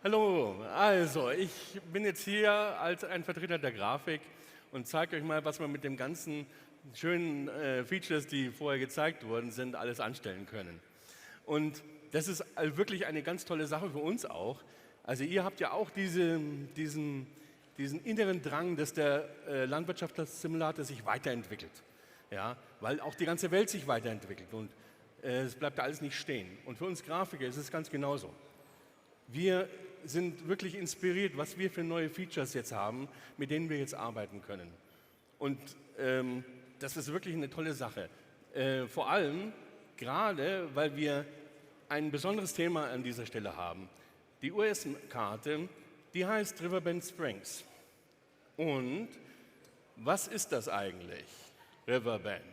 Hallo, also ich bin jetzt hier als ein Vertreter der Grafik und zeige euch mal, was wir mit den ganzen schönen Features, die vorher gezeigt worden sind, alles anstellen können. Und das ist wirklich eine ganz tolle Sache für uns auch. Also ihr habt ja auch diesen inneren Drang, dass der Landwirtschaftssimulator sich weiterentwickelt. Ja, weil auch die ganze Welt sich weiterentwickelt und es bleibt da alles nicht stehen. Und für uns Grafiker ist es ganz genauso. Wir sind wirklich inspiriert, was wir für neue Features jetzt haben, mit denen wir jetzt arbeiten können. Und das ist wirklich eine tolle Sache. Vor allem gerade, weil wir ein besonderes Thema an dieser Stelle haben. Die US-Karte, die heißt Riverbend Springs. Und was ist das eigentlich, Riverbend?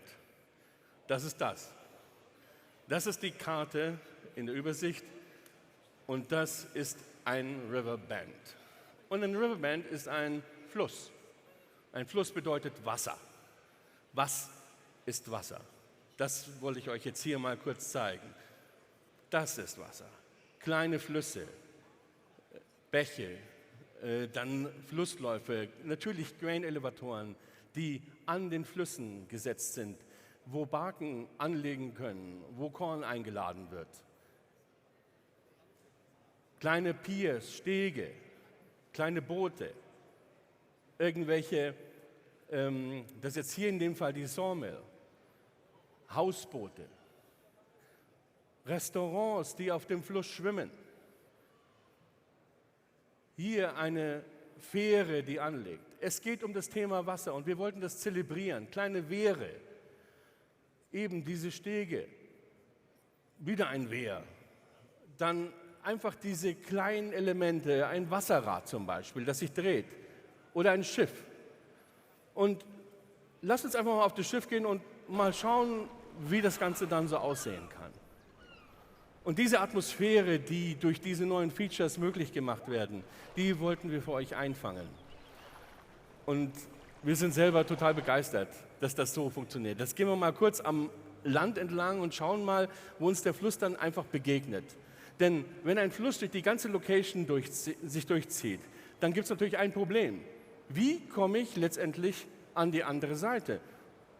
Das ist das. Das ist die Karte in der Übersicht. Und das ist ein Riverbend. Und ein Riverbend ist ein Fluss. Ein Fluss bedeutet Wasser. Was ist Wasser? Das wollte ich euch jetzt hier mal kurz zeigen. Das ist Wasser. Kleine Flüsse, Bäche, dann Flussläufe, natürlich Grain-Elevatoren, die an den Flüssen gesetzt sind, wo Barken anlegen können, wo Korn eingeladen wird. Kleine Piers, Stege, kleine Boote, irgendwelche, das ist jetzt hier in dem Fall die Sawmill, Hausboote, Restaurants, die auf dem Fluss schwimmen. Hier eine Fähre, die anlegt. Es geht um das Thema Wasser und wir wollten das zelebrieren. Kleine Wehre, eben diese Stege, wieder ein Wehr, dann einfach diese kleinen Elemente, ein Wasserrad zum Beispiel, das sich dreht, oder ein Schiff. Und lasst uns einfach mal auf das Schiff gehen und mal schauen, wie das Ganze dann so aussehen kann. Und diese Atmosphäre, die durch diese neuen Features möglich gemacht werden, die wollten wir für euch einfangen. Und wir sind selber total begeistert, dass das so funktioniert. Jetzt gehen wir mal kurz am Land entlang und schauen mal, wo uns der Fluss dann einfach begegnet. Denn wenn ein Fluss durch die ganze Location sich durchzieht, dann gibt es natürlich ein Problem. Wie komme ich letztendlich an die andere Seite?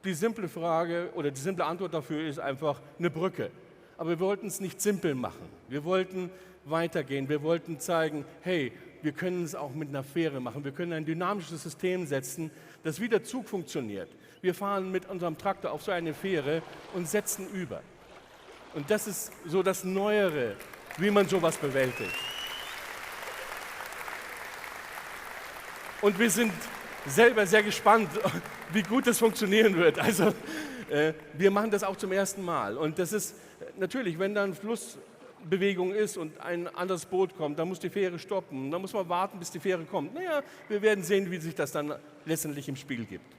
Die simple Frage oder die simple Antwort dafür ist einfach eine Brücke. Aber wir wollten es nicht simpel machen. Wir wollten weitergehen. Wir wollten zeigen, hey, wir können es auch mit einer Fähre machen. Wir können ein dynamisches System setzen, das wie der Zug funktioniert. Wir fahren mit unserem Traktor auf so eine Fähre und setzen über. Und das ist so das Neuere, wie man sowas bewältigt. Und wir sind selber sehr gespannt, wie gut das funktionieren wird. Also wir machen das auch zum ersten Mal. Und das ist natürlich, wenn dann Flussbewegung ist und ein anderes Boot kommt, dann muss die Fähre stoppen. Dann muss man warten, bis die Fähre kommt. Naja, wir werden sehen, wie sich das dann letztendlich im Spiel gibt.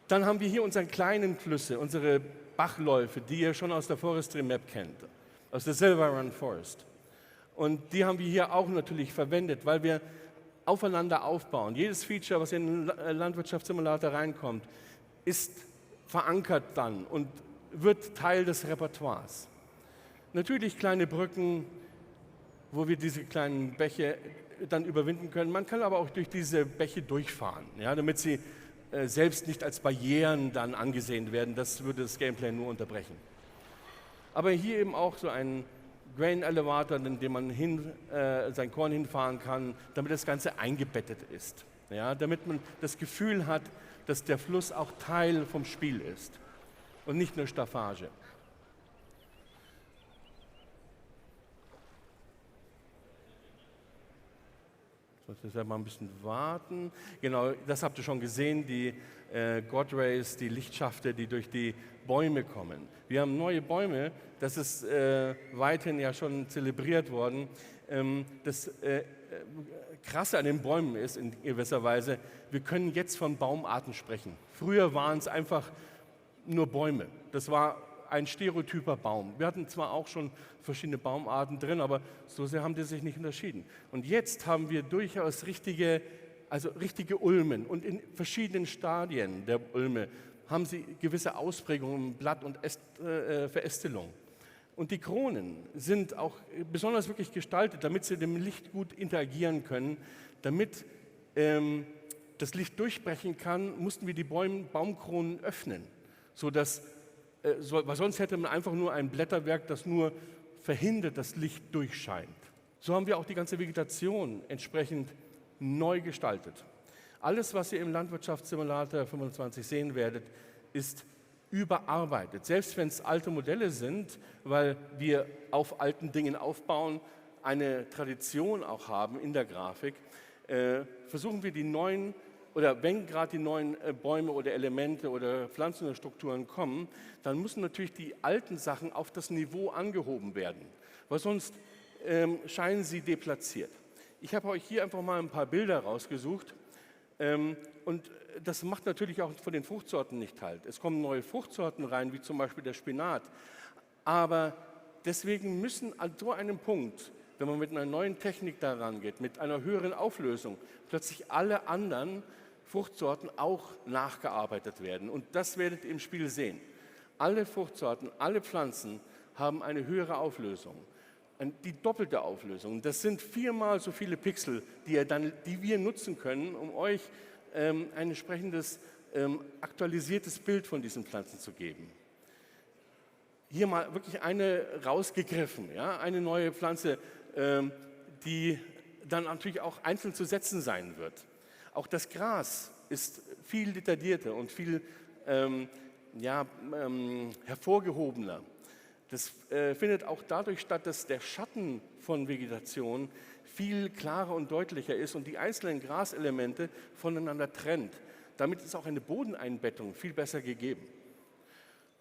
Dann haben wir hier unsere kleinen Flüsse, unsere Bachläufe, die ihr schon aus der Forestry Map kennt, aus der Silver Run Forest. Und die haben wir hier auch natürlich verwendet, weil wir aufeinander aufbauen. Jedes Feature, was in den Landwirtschaftssimulator reinkommt, ist verankert dann und wird Teil des Repertoires. Natürlich kleine Brücken, wo wir diese kleinen Bäche dann überwinden können. Man kann aber auch durch diese Bäche durchfahren, ja, damit sie selbst nicht als Barrieren dann angesehen werden. Das würde das Gameplay nur unterbrechen. Aber hier eben auch so ein Grain Elevator, in dem man sein Korn hinfahren kann, damit das Ganze eingebettet ist. Ja, damit man das Gefühl hat, dass der Fluss auch Teil vom Spiel ist und nicht nur Staffage. Ich muss jetzt mal ein bisschen warten. Genau, das habt ihr schon gesehen, die God Rays, die Lichtschafte, die durch die Bäume kommen. Wir haben neue Bäume, das ist weithin ja schon zelebriert worden. Das Krasse an den Bäumen ist in gewisser Weise, wir können jetzt von Baumarten sprechen. Früher waren es einfach nur Bäume. Das war ein stereotyper Baum. Wir hatten zwar auch schon verschiedene Baumarten drin, aber so sehr haben die sich nicht unterschieden. Und jetzt haben wir durchaus richtige Ulmen. Und in verschiedenen Stadien der Ulme haben sie gewisse Ausprägungen, Blatt- und Verästelung. Und die Kronen sind auch besonders wirklich gestaltet, damit sie dem Licht gut interagieren können. Damit das Licht durchbrechen kann, mussten wir die Baumkronen öffnen, weil sonst hätte man einfach nur ein Blätterwerk, das nur verhindert, dass Licht durchscheint. So haben wir auch die ganze Vegetation entsprechend neu gestaltet. Alles, was ihr im Landwirtschaftssimulator 25 sehen werdet, ist überarbeitet. Selbst wenn es alte Modelle sind, weil wir auf alten Dingen aufbauen, eine Tradition auch haben in der Grafik, versuchen wir die neuen, oder wenn gerade die neuen Bäume oder Elemente oder Pflanzen oder Strukturen kommen, dann müssen natürlich die alten Sachen auf das Niveau angehoben werden, weil sonst scheinen sie deplatziert. Ich habe euch hier einfach mal ein paar Bilder rausgesucht und das macht natürlich auch von den Fruchtsorten nicht halt. Es kommen neue Fruchtsorten rein, wie zum Beispiel der Spinat, aber deswegen müssen an so einem Punkt, wenn man mit einer neuen Technik daran geht, mit einer höheren Auflösung, plötzlich alle anderen Fruchtsorten auch nachgearbeitet werden. Und das werdet ihr im Spiel sehen. Alle Fruchtsorten, alle Pflanzen haben eine höhere Auflösung, die doppelte Auflösung. Das sind 4-mal so viele Pixel, die wir nutzen können, um euch ein entsprechendes aktualisiertes Bild von diesen Pflanzen zu geben. Hier mal wirklich eine rausgegriffen, ja? Eine neue Pflanze, die dann natürlich auch einzeln zu setzen sein wird. Auch das Gras ist viel detaillierter und viel hervorgehobener. Das findet auch dadurch statt, dass der Schatten von Vegetation viel klarer und deutlicher ist und die einzelnen Graselemente voneinander trennt. Damit ist auch eine Bodeneinbettung viel besser gegeben.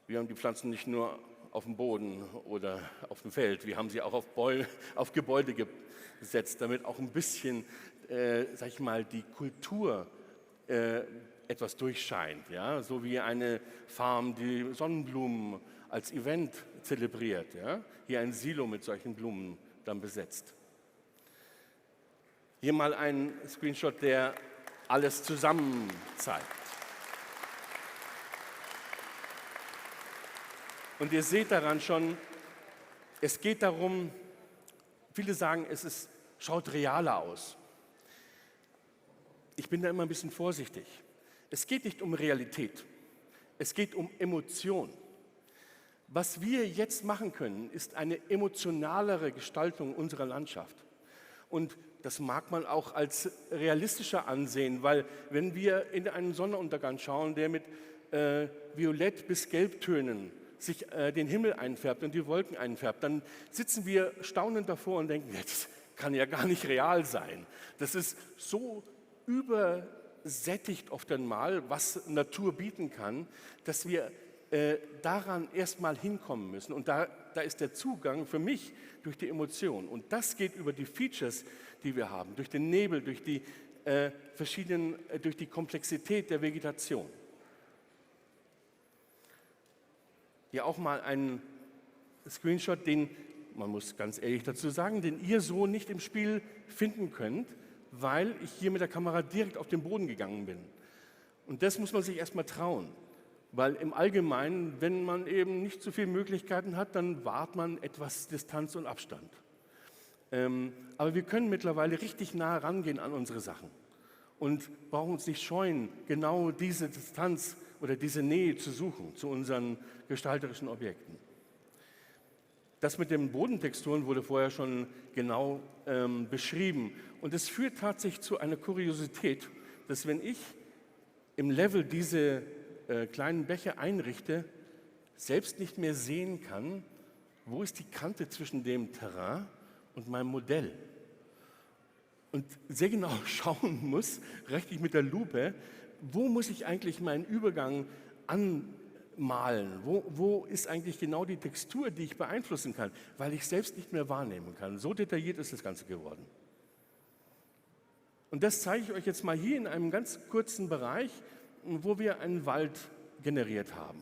Wir haben die Pflanzen nicht nur auf dem Boden oder auf dem Feld, wir haben sie auch auf Gebäude gesetzt, damit auch ein bisschen, die Kultur etwas durchscheint. Ja? So wie eine Farm, die Sonnenblumen als Event zelebriert. Ja? Hier ein Silo mit solchen Blumen dann besetzt. Hier mal ein Screenshot, der alles zusammen zeigt. Und ihr seht daran schon, es geht darum, viele sagen, schaut realer aus. Ich bin da immer ein bisschen vorsichtig. Es geht nicht um Realität, es geht um Emotion. Was wir jetzt machen können, ist eine emotionalere Gestaltung unserer Landschaft. Und das mag man auch als realistischer ansehen, weil wenn wir in einen Sonnenuntergang schauen, der mit Violett- bis Gelbtönen sich den Himmel einfärbt und die Wolken einfärbt, dann sitzen wir staunend davor und denken, das kann ja gar nicht real sein. Das ist so übersättigt oft einmal, was Natur bieten kann, dass wir daran erstmal hinkommen müssen. Und da ist der Zugang für mich durch die Emotion. Und das geht über die Features, die wir haben, durch den Nebel, durch die durch die Komplexität der Vegetation. Hier auch mal ein Screenshot, den, man muss ganz ehrlich dazu sagen, den ihr so nicht im Spiel finden könnt, weil ich hier mit der Kamera direkt auf den Boden gegangen bin. Und das muss man sich erstmal trauen, weil im Allgemeinen, wenn man eben nicht so viele Möglichkeiten hat, dann wahrt man etwas Distanz und Abstand. Aber wir können mittlerweile richtig nah rangehen an unsere Sachen und brauchen uns nicht scheuen, genau diese Distanz oder diese Nähe zu suchen zu unseren gestalterischen Objekten. Das mit den Bodentexturen wurde vorher schon genau beschrieben. Und es führt tatsächlich zu einer Kuriosität, dass wenn ich im Level diese kleinen Bäche einrichte, selbst nicht mehr sehen kann, wo ist die Kante zwischen dem Terrain und meinem Modell. Und sehr genau schauen muss, richtig mit der Lupe, wo muss ich eigentlich meinen Übergang anmalen? Wo ist eigentlich genau die Textur, die ich beeinflussen kann, weil ich selbst nicht mehr wahrnehmen kann. So detailliert ist das Ganze geworden. Und das zeige ich euch jetzt mal hier in einem ganz kurzen Bereich, wo wir einen Wald generiert haben.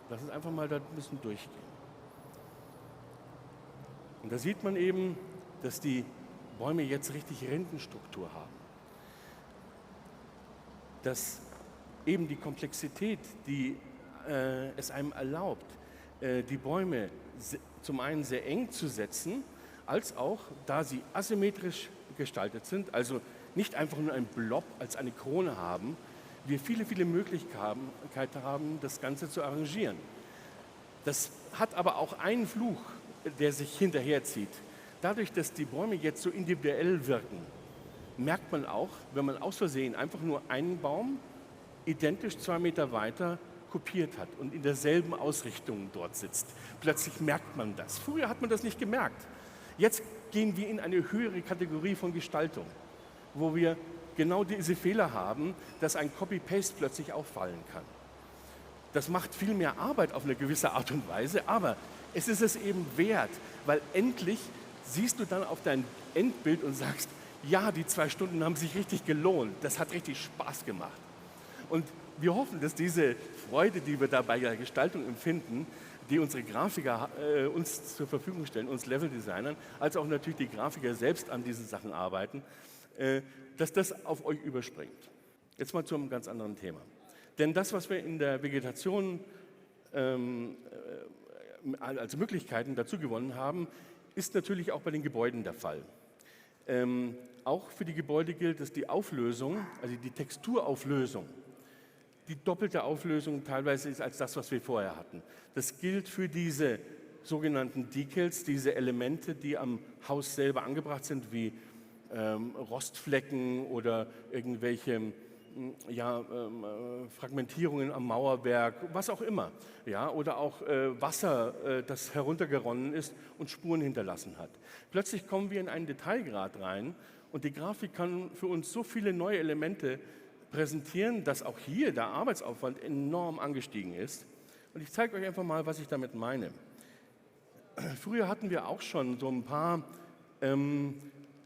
Lass uns einfach mal da ein bisschen durchgehen. Und da sieht man eben, dass die Bäume jetzt richtig Rindenstruktur haben. Dass eben die Komplexität, die es einem erlaubt, die Bäume zum einen sehr eng zu setzen, als auch, da sie asymmetrisch gestaltet sind, also nicht einfach nur ein Blob als eine Krone haben, wir viele, viele Möglichkeiten haben, das Ganze zu arrangieren. Das hat aber auch einen Fluch, der sich hinterherzieht. Dadurch, dass die Bäume jetzt so individuell wirken, merkt man auch, wenn man aus Versehen einfach nur einen Baum identisch 2 Meter weiter kopiert hat und in derselben Ausrichtung dort sitzt. Plötzlich merkt man das. Früher hat man das nicht gemerkt. Jetzt gehen wir in eine höhere Kategorie von Gestaltung, wo wir genau diese Fehler haben, dass ein Copy-Paste plötzlich auffallen kann. Das macht viel mehr Arbeit auf eine gewisse Art und Weise, aber es ist es eben wert, weil endlich siehst du dann auf dein Endbild und sagst, ja, die 2 Stunden haben sich richtig gelohnt, das hat richtig Spaß gemacht. Und wir hoffen, dass diese Freude, die wir da bei der Gestaltung empfinden, die unsere Grafiker uns zur Verfügung stellen, uns Level-Designern, als auch natürlich die Grafiker selbst an diesen Sachen arbeiten, dass das auf euch überspringt. Jetzt mal zu einem ganz anderen Thema. Denn das, was wir in der Vegetation als Möglichkeiten dazu gewonnen haben, ist natürlich auch bei den Gebäuden der Fall. Auch für die Gebäude gilt, dass die Auflösung, also die Texturauflösung, die doppelte Auflösung teilweise ist als das, was wir vorher hatten. Das gilt für diese sogenannten Decals, diese Elemente, die am Haus selber angebracht sind, wie Rostflecken oder irgendwelche Fragmentierungen am Mauerwerk, was auch immer. Ja, oder auch Wasser, das heruntergeronnen ist und Spuren hinterlassen hat. Plötzlich kommen wir in einen Detailgrad rein und die Grafik kann für uns so viele neue Elemente präsentieren, dass auch hier der Arbeitsaufwand enorm angestiegen ist. Und ich zeige euch einfach mal, was ich damit meine. Früher hatten wir auch schon so ein paar,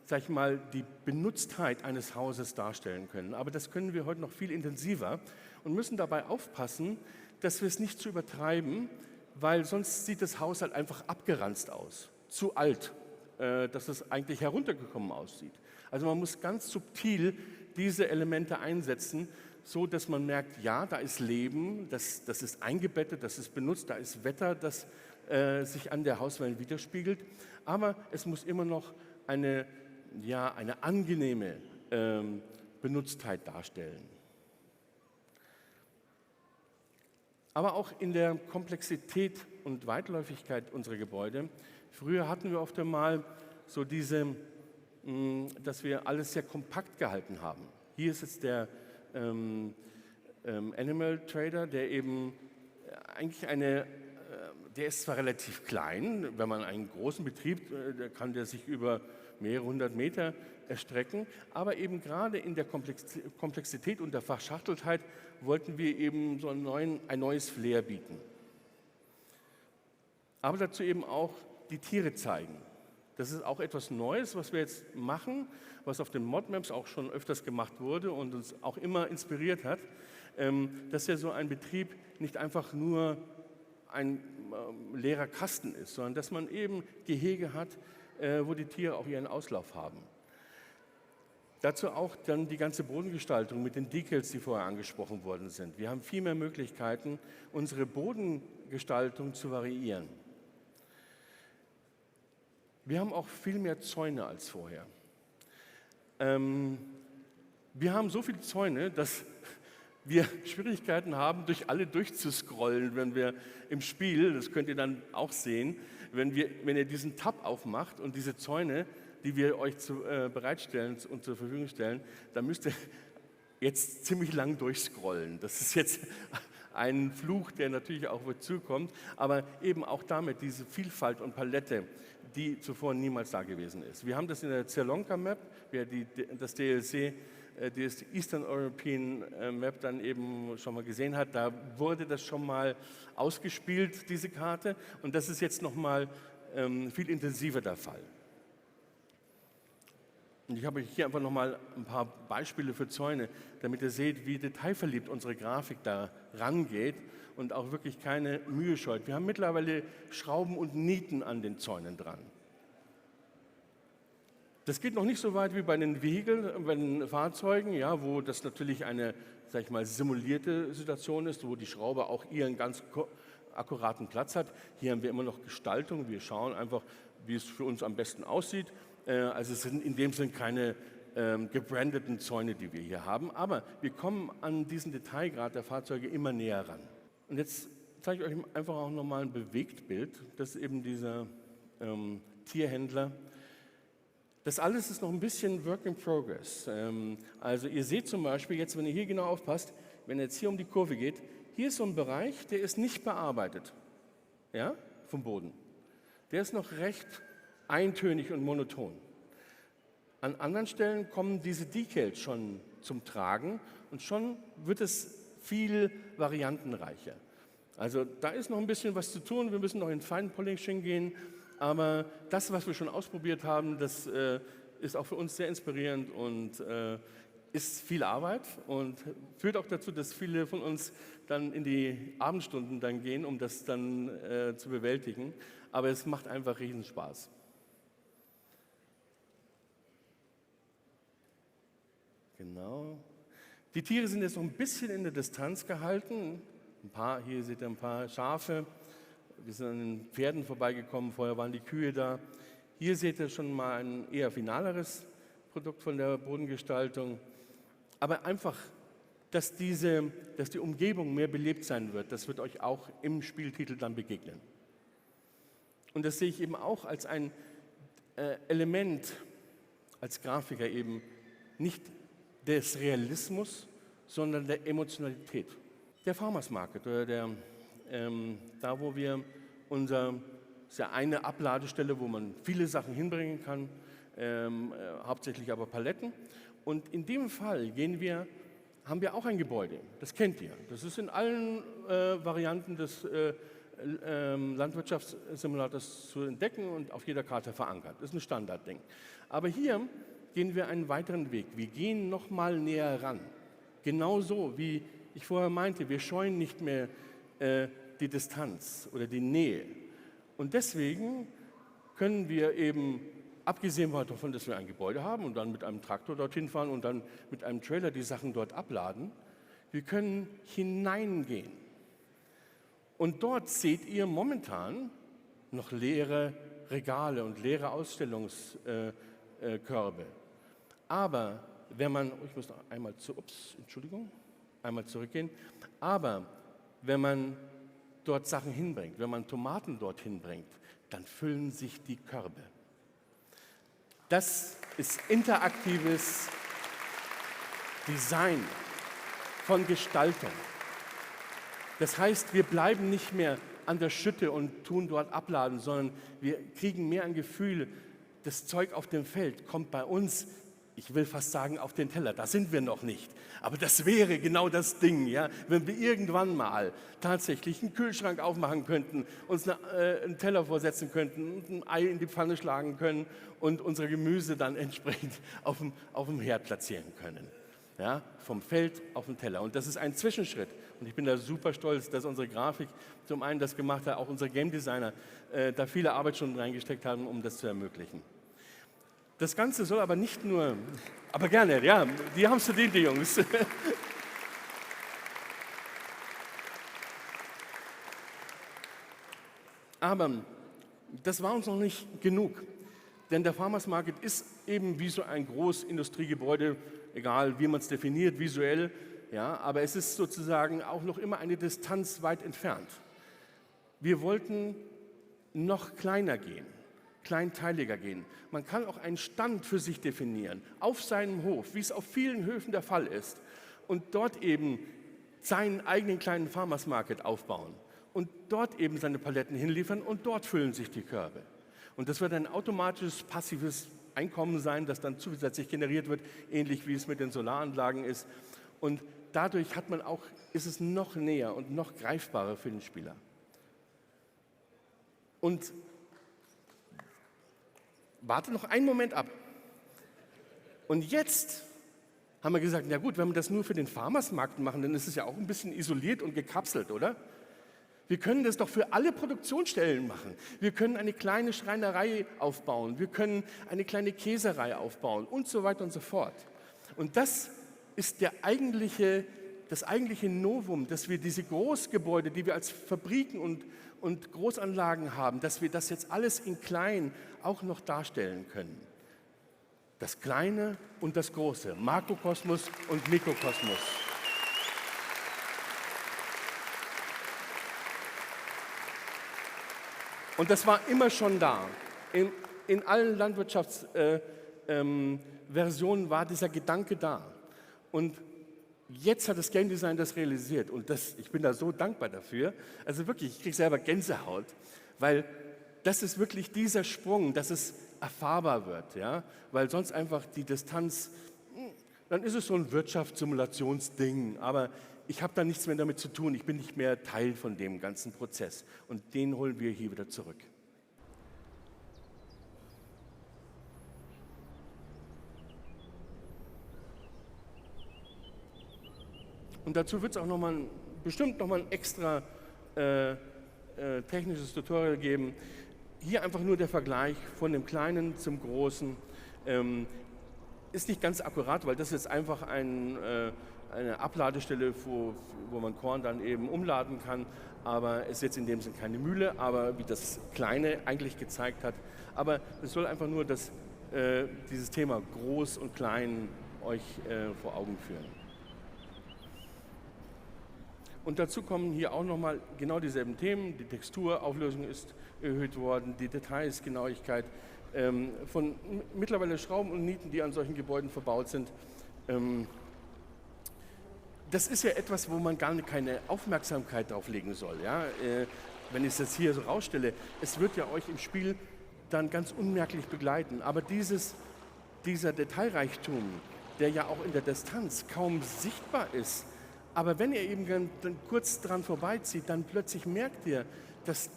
sag ich mal, die Benutztheit eines Hauses darstellen können. Aber das können wir heute noch viel intensiver und müssen dabei aufpassen, dass wir es nicht zu übertreiben, weil sonst sieht das Haus halt einfach abgeranzt aus, zu alt, dass es eigentlich heruntergekommen aussieht. Also man muss ganz subtil diese Elemente einsetzen, so dass man merkt, ja, da ist Leben, das ist eingebettet, das ist benutzt, da ist Wetter, das sich an der Hauswand widerspiegelt, aber es muss immer noch eine angenehme Benutztheit darstellen. Aber auch in der Komplexität und Weitläufigkeit unserer Gebäude. Früher hatten wir oft einmal so dass wir alles sehr kompakt gehalten haben. Hier ist jetzt der Animal Trader, der eben eigentlich der ist zwar relativ klein, wenn man einen großen Betrieb, kann der sich über mehrere hundert Meter erstrecken, aber eben gerade in der Komplexität und der Verschachteltheit wollten wir eben so ein neues Flair bieten. Aber dazu eben auch die Tiere zeigen. Das ist auch etwas Neues, was wir jetzt machen, was auf den Modmaps auch schon öfters gemacht wurde und uns auch immer inspiriert hat, dass ja so ein Betrieb nicht einfach nur ein leerer Kasten ist, sondern dass man eben Gehege hat, wo die Tiere auch ihren Auslauf haben. Dazu auch dann die ganze Bodengestaltung mit den Decals, die vorher angesprochen worden sind. Wir haben viel mehr Möglichkeiten, unsere Bodengestaltung zu variieren. Wir haben auch viel mehr Zäune als vorher. Wir haben so viele Zäune, dass wir Schwierigkeiten haben, durch alle durchzuscrollen, wenn wir im Spiel, das könnt ihr dann auch sehen, wenn ihr diesen Tab aufmacht und diese Zäune, die wir euch bereitstellen und zur Verfügung stellen, dann müsst ihr jetzt ziemlich lang durchscrollen. Das ist jetzt ein Fluch, der natürlich auch zukommt, aber eben auch damit diese Vielfalt und Palette, die zuvor niemals da gewesen ist. Wir haben das in der Sri-Lanka Map, wer das DLC, das Eastern European Map dann eben schon mal gesehen hat, da wurde das schon mal ausgespielt, diese Karte, und das ist jetzt noch mal viel intensiver der Fall. Und ich habe hier einfach noch mal ein paar Beispiele für Zäune, damit ihr seht, wie detailverliebt unsere Grafik da rangeht und auch wirklich keine Mühe scheut. Wir haben mittlerweile Schrauben und Nieten an den Zäunen dran. Das geht noch nicht so weit wie bei den Vehikeln, bei den Fahrzeugen, ja, wo das natürlich eine, sag ich mal, simulierte Situation ist, wo die Schraube auch ihren ganz akkuraten Platz hat. Hier haben wir immer noch Gestaltung. Wir schauen einfach, wie es für uns am besten aussieht. Also es sind in dem Sinn keine gebrandeten Zäune, die wir hier haben. Aber wir kommen an diesen Detailgrad der Fahrzeuge immer näher ran. Und jetzt zeige ich euch einfach auch nochmal ein Bewegtbild. Das ist eben dieser Tierhändler. Das alles ist noch ein bisschen Work in Progress. Also ihr seht zum Beispiel jetzt, wenn ihr hier genau aufpasst, wenn ihr jetzt hier um die Kurve geht, hier ist so ein Bereich, der ist nicht bearbeitet, ja, vom Boden. Der ist noch recht eintönig und monoton. An anderen Stellen kommen diese Decals schon zum Tragen und schon wird es viel variantenreicher. Also da ist noch ein bisschen was zu tun, wir müssen noch in Feinpolishing gehen, aber das, was wir schon ausprobiert haben, das ist auch für uns sehr inspirierend und ist viel Arbeit und führt auch dazu, dass viele von uns dann in die Abendstunden dann gehen, um das dann zu bewältigen. Aber es macht einfach riesen Spaß. Genau. Die Tiere sind jetzt noch ein bisschen in der Distanz gehalten. Hier seht ihr ein paar Schafe. Wir sind an den Pferden vorbeigekommen, vorher waren die Kühe da. Hier seht ihr schon mal ein eher finaleres Produkt von der Bodengestaltung. Aber einfach, dass die Umgebung mehr belebt sein wird, das wird euch auch im Spieltitel dann begegnen. Und das sehe ich eben auch als ein Element, als Grafiker eben, nicht des Realismus, sondern der Emotionalität. Der Farmers Market oder da, wo wir ist ja eine Abladestelle, wo man viele Sachen hinbringen kann, hauptsächlich aber Paletten. Und in dem Fall haben wir auch ein Gebäude, das kennt ihr. Das ist in allen Varianten des Landwirtschaftssimulators zu entdecken und auf jeder Karte verankert. Das ist ein Standardding. Aber hier gehen wir einen weiteren Weg. Wir gehen noch mal näher ran. Genauso wie ich vorher meinte, wir scheuen nicht mehr die Distanz oder die Nähe. Und deswegen können wir eben, abgesehen davon, dass wir ein Gebäude haben und dann mit einem Traktor dorthin fahren und dann mit einem Trailer die Sachen dort abladen, wir können hineingehen. Und dort seht ihr momentan noch leere Regale und leere Ausstellungskörbe. Aber wenn man, ich muss noch einmal zurückgehen, aber wenn man dort Sachen hinbringt, wenn man Tomaten dorthin bringt, dann füllen sich die Körbe. Das ist interaktives Design von Gestaltung. Das heißt, wir bleiben nicht mehr an der Schütte und tun dort abladen, sondern wir kriegen mehr ein Gefühl, das Zeug auf dem Feld kommt bei uns, ich will fast sagen, auf den Teller. Da sind wir noch nicht. Aber das wäre genau das Ding, ja? Wenn wir irgendwann mal tatsächlich einen Kühlschrank aufmachen könnten, uns einen Teller vorsetzen könnten, und ein Ei in die Pfanne schlagen können und unser Gemüse dann entsprechend auf dem Herd platzieren können. Ja? Vom Feld auf den Teller. Und das ist ein Zwischenschritt. Und ich bin da super stolz, dass unsere Grafik zum einen das gemacht hat, auch unsere Game Designer da viele Arbeitsstunden reingesteckt haben, um das zu ermöglichen. Das Ganze soll aber nicht nur, aber gerne, ja, die haben es verdient, die Jungs. Aber das war uns noch nicht genug, denn der Farmers Market ist eben wie so ein Großindustriegebäude, egal wie man es definiert, visuell, ja, aber es ist sozusagen auch noch immer eine Distanz weit entfernt. Wir wollten noch kleiner gehen. Kleinteiliger gehen. Man kann auch einen Stand für sich definieren, auf seinem Hof, wie es auf vielen Höfen der Fall ist, und dort eben seinen eigenen kleinen Farmers Market aufbauen und dort eben seine Paletten hinliefern und dort füllen sich die Körbe. Und das wird ein automatisches, passives Einkommen sein, das dann zusätzlich generiert wird, ähnlich wie es mit den Solaranlagen ist. Und dadurch ist es noch näher und noch greifbarer für den Spieler. Und warte noch einen Moment ab. Und jetzt haben wir gesagt, na gut, wenn wir das nur für den Farmersmarkt machen, dann ist es ja auch ein bisschen isoliert und gekapselt, oder? Wir können das doch für alle Produktionsstellen machen. Wir können eine kleine Schreinerei aufbauen, wir können eine kleine Käserei aufbauen und so weiter und so fort. Und das ist der eigentliche das eigentliche Novum, dass wir diese Großgebäude, die wir als Fabriken und Großanlagen haben, dass wir das jetzt alles in klein auch noch darstellen können. Das Kleine und das Große, Makrokosmos und Mikrokosmos. Und das war immer schon da. In allen Landwirtschaftsversionen war dieser Gedanke da. Und jetzt hat das Game Design das realisiert. Und ich bin da so dankbar dafür. Also wirklich, ich kriege selber Gänsehaut, weil das ist wirklich dieser Sprung, dass es erfahrbar wird. Ja? Weil sonst einfach die Distanz, dann ist es so ein Wirtschaftssimulationsding. Aber ich habe da nichts mehr damit zu tun. Ich bin nicht mehr Teil von dem ganzen Prozess. Und den holen wir hier wieder zurück. Und dazu wird es auch bestimmt noch mal ein extra technisches Tutorial geben. Hier einfach nur der Vergleich von dem Kleinen zum Großen. Ist nicht ganz akkurat, weil das ist einfach eine Abladestelle, wo man Korn dann eben umladen kann. Aber es ist jetzt in dem Sinne keine Mühle, aber wie das Kleine eigentlich gezeigt hat. Aber es soll einfach nur dieses Thema Groß und Klein euch vor Augen führen. Und dazu kommen hier auch nochmal genau dieselben Themen. Die Texturauflösung ist erhöht worden, die Details, Genauigkeit von mittlerweile Schrauben und Nieten, die an solchen Gebäuden verbaut sind. Das ist ja etwas, wo man gar keine Aufmerksamkeit drauf legen soll. Ja? Wenn ich es jetzt hier so rausstelle, es wird ja euch im Spiel dann ganz unmerklich begleiten. Aber dieser Detailreichtum, der ja auch in der Distanz kaum sichtbar ist, aber wenn ihr eben dann kurz dran vorbeizieht, dann plötzlich merkt ihr, dass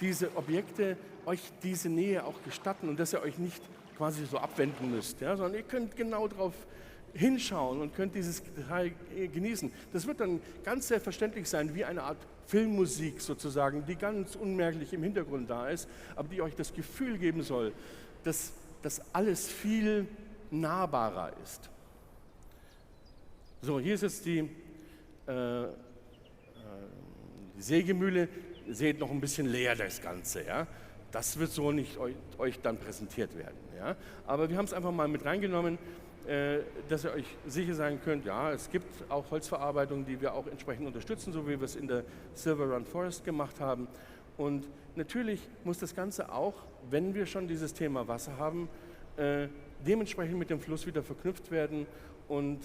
diese Objekte euch diese Nähe auch gestatten und dass ihr euch nicht quasi so abwenden müsst, ja, sondern ihr könnt genau drauf hinschauen und könnt dieses Detail genießen. Das wird dann ganz selbstverständlich sein, wie eine Art Filmmusik sozusagen, die ganz unmerklich im Hintergrund da ist, aber die euch das Gefühl geben soll, dass das alles viel nahbarer ist. So, hier ist jetzt die Sägemühle. Ihr seht noch ein bisschen leer das Ganze. Ja? Das wird so nicht euch dann präsentiert werden. Ja? Aber wir haben es einfach mal mit reingenommen, dass ihr euch sicher sein könnt, ja, es gibt auch Holzverarbeitung, die wir auch entsprechend unterstützen, so wie wir es in der Silver Run Forest gemacht haben. Und natürlich muss das Ganze auch, wenn wir schon dieses Thema Wasser haben, dementsprechend mit dem Fluss wieder verknüpft werden. Und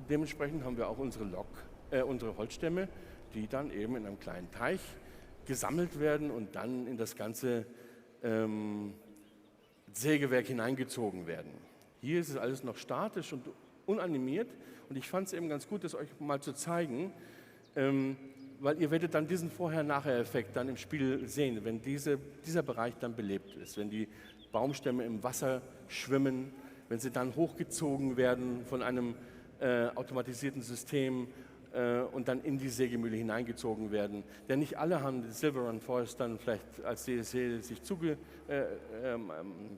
dementsprechend haben wir auch unsere Holzstämme, die dann eben in einem kleinen Teich gesammelt werden und dann in das ganze Sägewerk hineingezogen werden. Hier ist es alles noch statisch und unanimiert und ich fand es eben ganz gut, das euch mal zu zeigen, weil ihr werdet dann diesen Vorher-Nachher-Effekt dann im Spiel sehen, wenn dieser Bereich dann belebt ist, wenn die Baumstämme im Wasser schwimmen, wenn sie dann hochgezogen werden von einem automatisierten System und dann in die Sägemühle hineingezogen werden. Denn nicht alle haben die Silver Run Forest dann vielleicht als DLC sich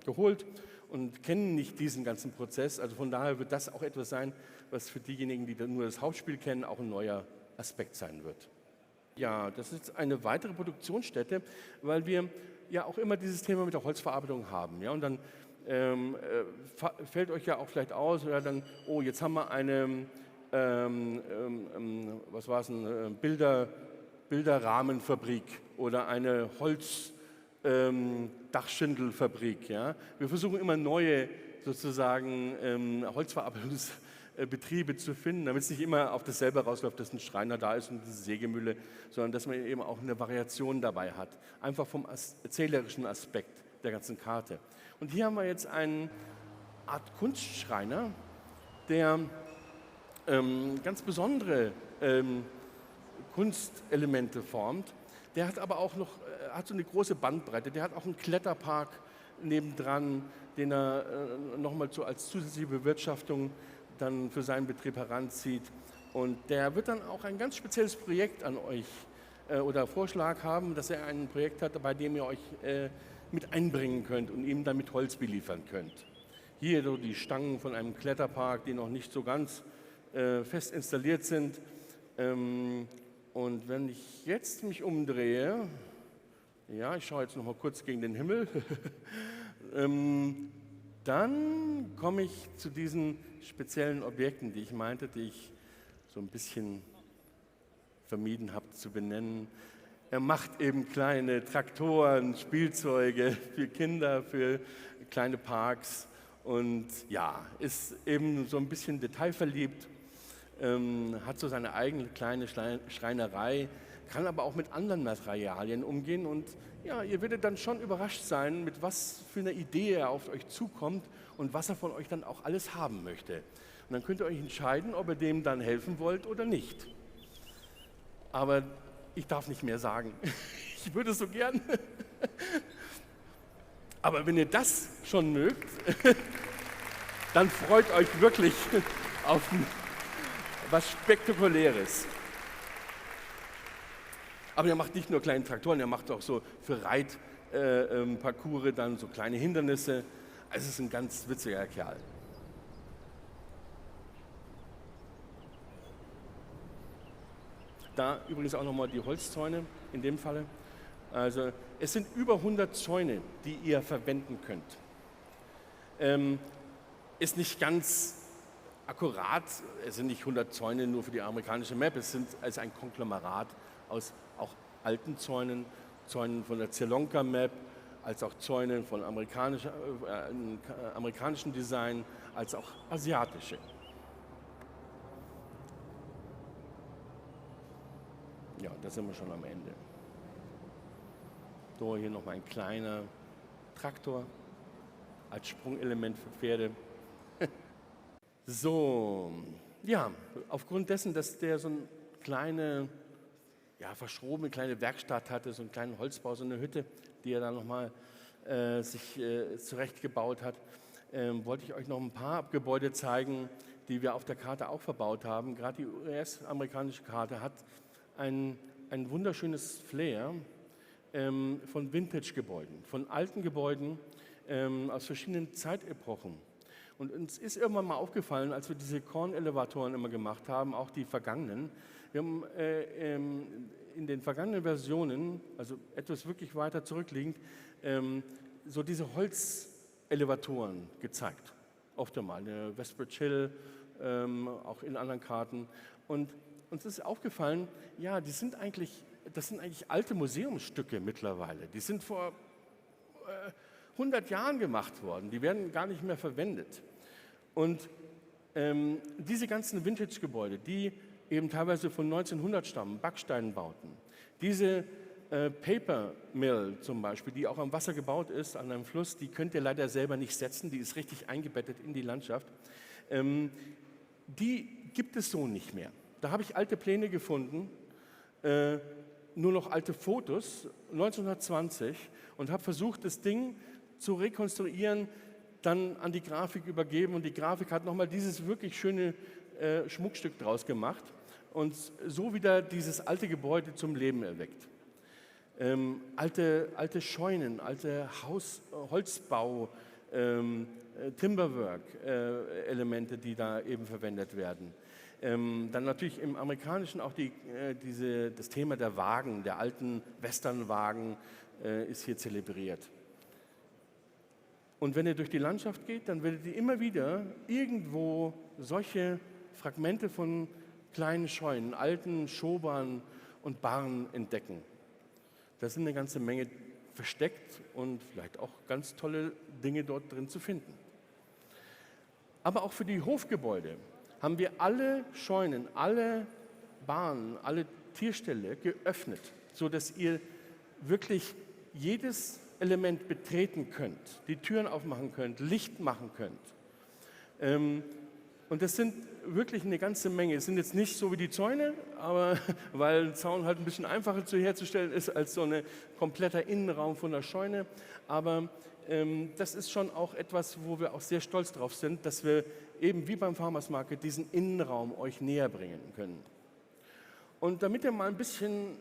geholt und kennen nicht diesen ganzen Prozess. Also von daher wird das auch etwas sein, was für diejenigen, die dann nur das Hauptspiel kennen, auch ein neuer Aspekt sein wird. Ja, das ist eine weitere Produktionsstätte, weil wir ja auch immer dieses Thema mit der Holzverarbeitung haben. Ja? Und dann fällt euch ja auch vielleicht aus, oder dann, oh, jetzt haben wir eine, was war es, eine Bilderrahmenfabrik oder eine Holzdachschindelfabrik. Ja? Wir versuchen immer neue sozusagen Holzverarbeitungsbetriebe zu finden, damit es nicht immer auf dasselbe rausläuft, dass ein Schreiner da ist und eine Sägemühle, sondern dass man eben auch eine Variation dabei hat. Einfach vom erzählerischen Aspekt der ganzen Karte. Und hier haben wir jetzt eine Art Kunstschreiner, der ganz besondere Kunstelemente formt. Der hat aber auch noch hat so eine große Bandbreite. Der hat auch einen Kletterpark nebendran, den er nochmal als zusätzliche Bewirtschaftung dann für seinen Betrieb heranzieht. Und der wird dann auch ein ganz spezielles Projekt an euch oder Vorschlag haben, dass er ein Projekt hat, bei dem ihr euch mit einbringen könnt und ihm dann mit Holz beliefern könnt. Hier so die Stangen von einem Kletterpark, die noch nicht so ganz fest installiert sind. Und wenn ich jetzt mich umdrehe, ja, ich schaue jetzt noch mal kurz gegen den Himmel, dann komme ich zu diesen speziellen Objekten, die ich meinte, die ich so ein bisschen vermieden habe zu benennen. Er macht eben kleine Traktoren, Spielzeuge für Kinder, für kleine Parks und ja, ist eben so ein bisschen detailverliebt, hat so seine eigene kleine Schreinerei, kann aber auch mit anderen Materialien umgehen und ja, ihr werdet dann schon überrascht sein, mit was für einer Idee er auf euch zukommt und was er von euch dann auch alles haben möchte. Und dann könnt ihr euch entscheiden, ob ihr dem dann helfen wollt oder nicht. Aber ich darf nicht mehr sagen. Ich würde es so gern. Aber wenn ihr das schon mögt, dann freut euch wirklich auf was Spektakuläres. Aber er macht nicht nur kleine Traktoren, er macht auch so für Reitparcours dann so kleine Hindernisse. Also es ist ein ganz witziger Kerl. Da übrigens auch nochmal die Holzzäune in dem Falle. Also es sind über 100 Zäune, die ihr verwenden könnt. Ist nicht ganz akkurat, es sind nicht 100 Zäune nur für die amerikanische Map, es ist ein Konglomerat aus auch alten Zäunen, Zäunen von der Sri-Lanka Map, als auch Zäunen von amerikanischem Design, als auch asiatische. Ja, da sind wir schon am Ende. So, hier nochmal ein kleiner Traktor als Sprungelement für Pferde. So, ja, aufgrund dessen, dass der so eine kleine, ja, verschrobene kleine Werkstatt hatte, so einen kleinen Holzbau, so eine Hütte, die er dann nochmal sich zurechtgebaut hat, wollte ich euch noch ein paar Gebäude zeigen, die wir auf der Karte auch verbaut haben. Gerade die US-amerikanische Karte hat ein wunderschönes Flair von Vintage-Gebäuden, von alten Gebäuden aus verschiedenen Zeitepochen. Und uns ist irgendwann mal aufgefallen, als wir diese Korn-Elevatoren immer gemacht haben, auch die vergangenen, wir haben in den vergangenen Versionen, also etwas wirklich weiter zurückliegend, so diese Holzelevatoren gezeigt. Oft einmal, eine Westbridge Hill, auch in anderen Karten. Und uns ist aufgefallen, ja, das sind eigentlich alte Museumsstücke mittlerweile. Die sind vor 100 Jahren gemacht worden. Die werden gar nicht mehr verwendet. Und diese ganzen Vintage-Gebäude, die eben teilweise von 1900 stammen, Backsteinbauten, diese Paper Mill zum Beispiel, die auch am Wasser gebaut ist, an einem Fluss, die könnt ihr leider selber nicht setzen, die ist richtig eingebettet in die Landschaft. Die gibt es so nicht mehr. Da habe ich alte Pläne gefunden, nur noch alte Fotos, 1920, und habe versucht, das Ding zu rekonstruieren, dann an die Grafik übergeben. Und die Grafik hat nochmal dieses wirklich schöne Schmuckstück draus gemacht und so wieder dieses alte Gebäude zum Leben erweckt. Alte Scheunen, alte Holzbau, Timberwork-Elemente, die da eben verwendet werden. Dann natürlich im Amerikanischen auch das Thema der Wagen, der alten Westernwagen ist hier zelebriert. Und wenn ihr durch die Landschaft geht, dann werdet ihr immer wieder irgendwo solche Fragmente von kleinen Scheunen, alten Schobern und Barren entdecken. Da sind eine ganze Menge versteckt und vielleicht auch ganz tolle Dinge dort drin zu finden. Aber auch für die Hofgebäude haben wir alle Scheunen, alle Bahnen, alle Tierställe geöffnet, sodass ihr wirklich jedes Element betreten könnt, die Türen aufmachen könnt, Licht machen könnt. Und das sind wirklich eine ganze Menge. Es sind jetzt nicht so wie die Zäune, aber weil ein Zaun halt ein bisschen einfacher herzustellen ist als so ein kompletter Innenraum von der Scheune. Aber das ist schon auch etwas, wo wir auch sehr stolz drauf sind, dass wir eben wie beim Farmers Market diesen Innenraum euch näher bringen können. Und damit ihr mal ein bisschen,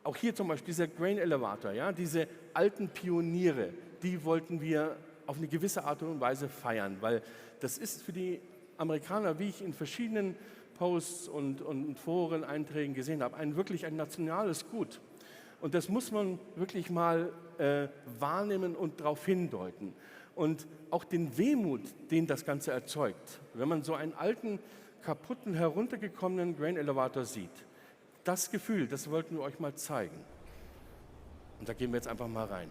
auch hier zum Beispiel dieser Grain Elevator, ja, diese alten Pioniere, die wollten wir auf eine gewisse Art und Weise feiern, weil das ist für die Amerikaner, wie ich in verschiedenen Posts und Foreneinträgen gesehen habe, wirklich ein nationales Gut. Und das muss man wirklich mal wahrnehmen und darauf hindeuten. Und auch den Wehmut, den das Ganze erzeugt, wenn man so einen alten, kaputten, heruntergekommenen Grain Elevator sieht. Das Gefühl, das wollten wir euch mal zeigen. Und da gehen wir jetzt einfach mal rein.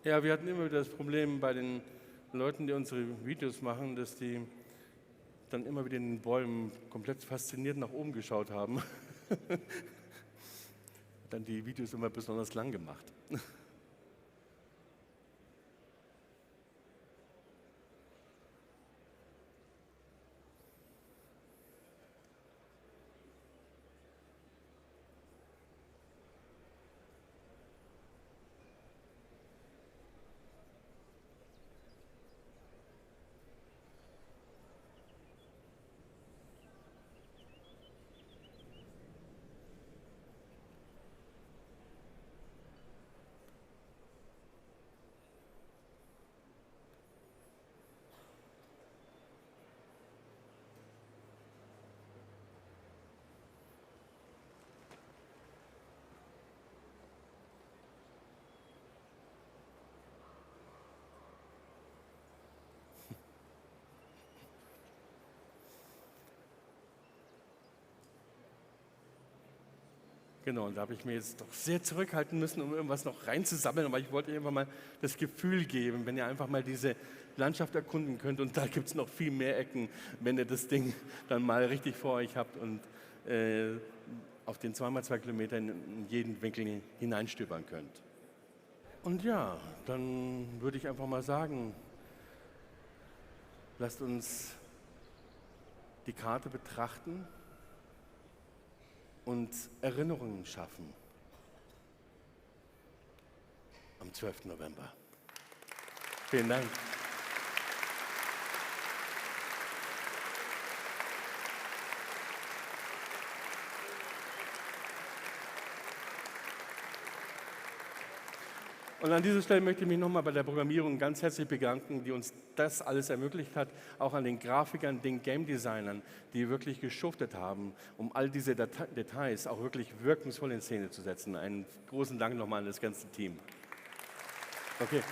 Ja, wir hatten immer wieder das Problem bei den Leuten, die unsere Videos machen, dass die dann immer wieder in den Bäumen komplett fasziniert nach oben geschaut haben. Dann die Videos immer besonders lang gemacht. Genau, und da habe ich mir jetzt doch sehr zurückhalten müssen, um irgendwas noch reinzusammeln, aber ich wollte euch einfach mal das Gefühl geben, wenn ihr einfach mal diese Landschaft erkunden könnt und da gibt es noch viel mehr Ecken, wenn ihr das Ding dann mal richtig vor euch habt und auf den 2x2 Kilometern in jeden Winkel hineinstöbern könnt. Und ja, dann würde ich einfach mal sagen, lasst uns die Karte betrachten und Erinnerungen schaffen am 12. November. Vielen Dank. Und an dieser Stelle möchte ich mich nochmal bei der Programmierung ganz herzlich bedanken, die uns das alles ermöglicht hat, auch an den Grafikern, den Game Designern, die wirklich geschuftet haben, um all diese Details auch wirklich wirkungsvoll in Szene zu setzen. Einen großen Dank nochmal an das ganze Team. Okay.